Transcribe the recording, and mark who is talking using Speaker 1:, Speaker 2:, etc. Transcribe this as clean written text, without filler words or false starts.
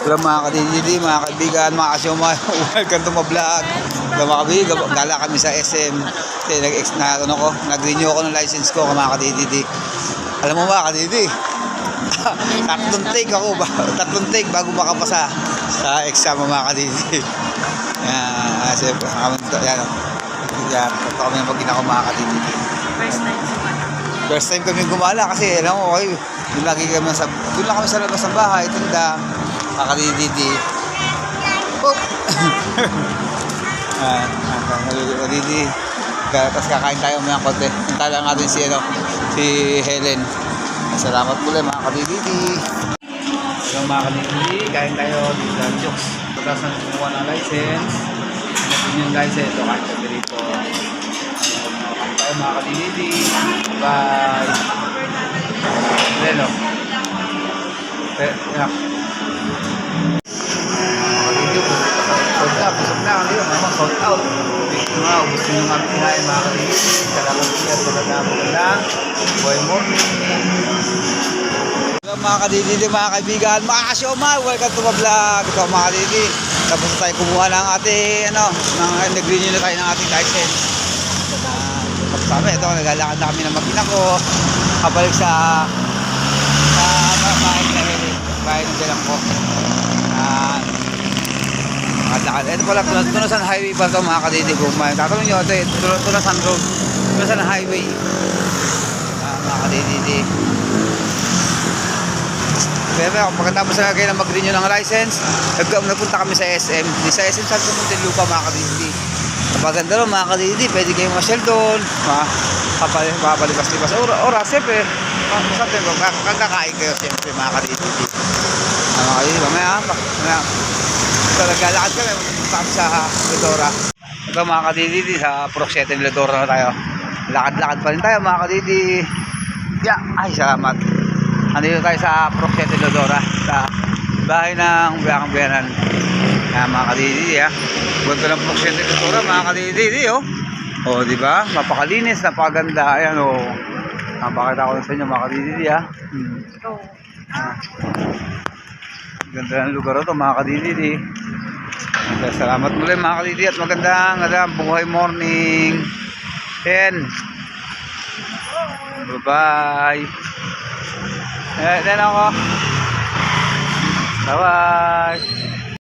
Speaker 1: Hello mga kadididi, mga kaibigan, mga kasyoma, welcome to my vlog. Hello mga kaibigan, gala kami sa SM. Nag-renew ako ng license ko mga kadididi. Alam mo ba kadididi? tatlong take bago makapasa sa exam mga kadididi. Yan, kami na pag ginako mga kadididi. First time kami gumala kasi alam mo, doon lang kami sa labas ng bahay, tinda, makadididi. Oop! Kadididi. Tapos kakain tayo mga konti. Punta lang natin si Helen. Salamat pula mga kadididi. So mga kadididi, kain tayo dito sa Jokes. Pagkas na kumuha ng license. Natin yung license. Ito, kain tayo dito. Kain tayo mga kadididi. Bye! Hello. Yeah. Busog na kami yun. Sold out. Ubus nyo yung aming kinain mga kalingin. Salamat siya. Magandang boy morning. Hello mga kadididi, mga kaibigan, mga kasyoma. Welcome to my vlog. Ito mga kadididi. Tapos tayo kumuha ng ating nag-renew na tayo ng ating license. Ito, naglalakad na kami ng makina ko. Kabalik sa bahay ng dalang ko. Ito pala, Tunasan Highway pa ito mga kadididi. Tatanong nyo, ito Tunasan Road, Tunasan Highway mga kadididi. Pero pagkatapos na kayo na mag-renew ng license, nagpunta kami sa SM. Sa SM Santo Muntinlupa mga kadididi. Napaganda rin mga kadididi, pwede kayong masyal doon, papalibas-libas oras, siyempre kakain kayo siyempre mga kadididi. Mamaya naglalakad kami, punta sa Ledora. Ito mga kadididi, sa Proc 7 Ledora na tayo. Lakad-lakad pa rin tayo mga kadididi. Ay salamat. Nandito tayo sa Proc 7 Ledora, sa bahay ng Buyakang-Buyanan. Mga kadididi Buwan ko ng Proc 7 Ledora mga kadididi. O diba, napakalinis, napakaganda. Ayan napakita ko sa inyo mga kadididi. Ganda ng lugar ito mga kadididi. Salamat muli mga kadididi at magandang buhay morning. 10. Bye bye. Then ako. Bye bye.